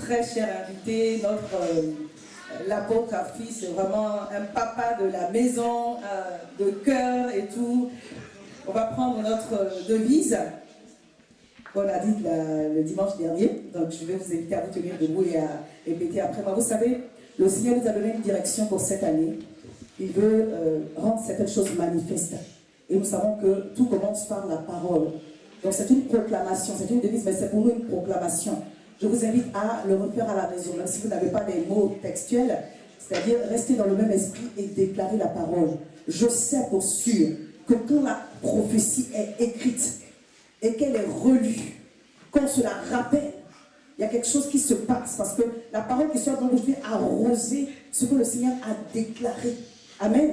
très cher invité, l'apôtre Afi, c'est vraiment un papa de la maison, de cœur et tout. On va prendre notre devise qu'on a dit le dimanche dernier. Donc je vais vous inviter à vous tenir debout et à répéter après moi. Vous savez, le Seigneur nous a donné une direction pour cette année. Il veut rendre certaines choses manifestes. Et nous savons que tout commence par la parole. Donc c'est une proclamation, c'est une devise, mais c'est pour nous une proclamation. Je vous invite à le refaire à la maison, même si vous n'avez pas des mots textuels, c'est-à-dire rester dans le même esprit et déclarer la parole. Je sais pour sûr que quand la prophétie est écrite et qu'elle est relue, qu'on se la rappelle, il y a quelque chose qui se passe parce que la parole qui sort dans le vient arroser ce que le Seigneur a déclaré. Amen.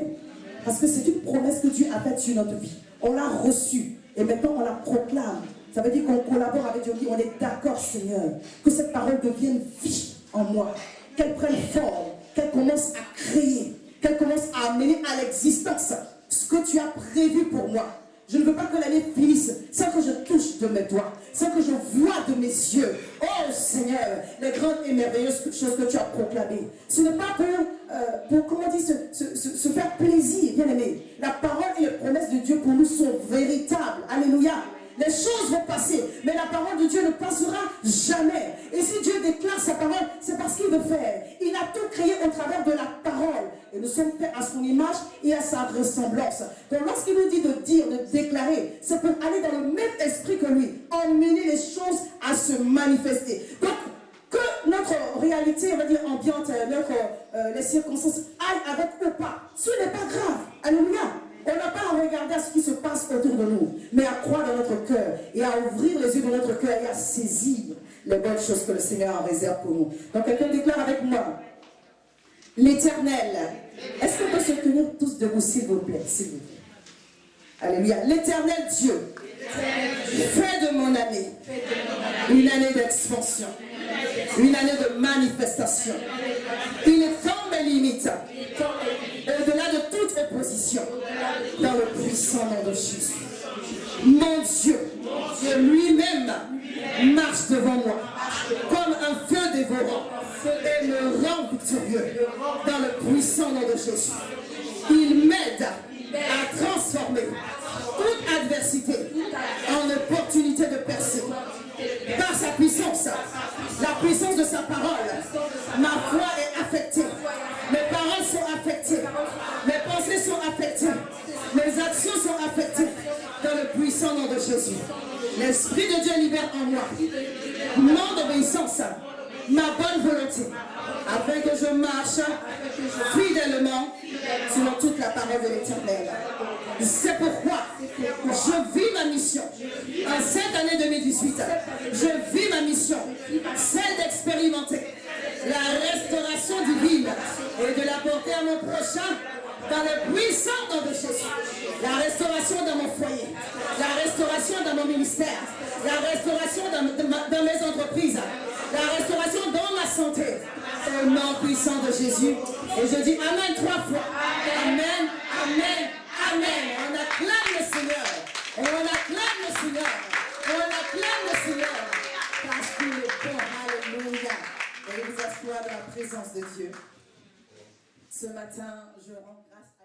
Parce que c'est une promesse que Dieu a faite sur notre vie. On l'a reçue et maintenant on la proclame. Ça veut dire qu'on collabore avec Dieu, on est d'accord, Seigneur, que cette parole devienne vie en moi, qu'elle prenne forme, qu'elle commence à créer, qu'elle commence à amener à l'existence ce que tu as prévu pour moi. Je ne veux pas que l'année finisse sans que je touche de mes doigts, sans que je vois de mes yeux, oh Seigneur, les grandes et merveilleuses choses que tu as proclamées. Ce n'est pas pour comment dire, se faire plaisir, bien aimé. La parole et les promesses de Dieu pour nous sont véritables. Alléluia. Les choses vont passer, mais la parole de Dieu ne passera jamais. Et si Dieu déclare sa parole, c'est parce qu'il veut faire. Il a tout créé au travers de la parole. Et nous sommes faits à son image et à sa ressemblance. Donc lorsqu'il nous dit de dire, de déclarer, c'est pour aller dans le même esprit que lui, emmener les choses à se manifester. Donc, que notre réalité, on va dire, ambiante, les circonstances aillent avec ou pas, ce n'est pas grave. Alléluia. On n'a pas à regarder à ce qui se passe autour de nous, mais à croire dans notre cœur et à ouvrir les yeux de notre cœur et à saisir les bonnes choses que le Seigneur en réserve pour nous. Donc quelqu'un déclare avec moi, l'Éternel. Est-ce qu'on peut se tenir tous debout, s'il vous plaît, s'il vous plaît. Alléluia. L'Éternel Dieu, fais de mon année une année d'expansion, une année de manifestation. Il étend mes limites au-delà de toute opposition dans le puissant nom de Jésus. Mon Dieu lui-même marche devant moi comme un feu dévorant et me rend victorieux dans le puissant nom de Jésus. Il m'aide à transformer toute adversité en opportunité de percer. Par sa puissance, la puissance de sa parole, ma foi est affectée. Mes paroles sont affectées. Mes pensées sont affectées. Mes actions sont affectées. Dans le puissant nom de Jésus. L'Esprit de Dieu libère en moi mon obéissance, ma bonne volonté, afin que je marche fidèlement selon toute la parole de l'Éternel. C'est pourquoi je vis ma mission. En cette année 2018, je vis ma mission, celle d'expérimenter la restauration divine et de l'apporter à mon prochain dans le puissant nom de Jésus. La restauration dans mon foyer, la restauration dans mon ministère, la restauration dans mes entreprises, la restauration dans ma santé, au nom puissant de Jésus. Et je dis Amen 3 fois. Amen, Amen, Amen. On acclame le Seigneur. On acclame le Seigneur. On acclame le Seigneur. Parce qu'il est bon. Alléluia. Et vous asseoir dans la présence de Dieu. Ce matin, je rends grâce à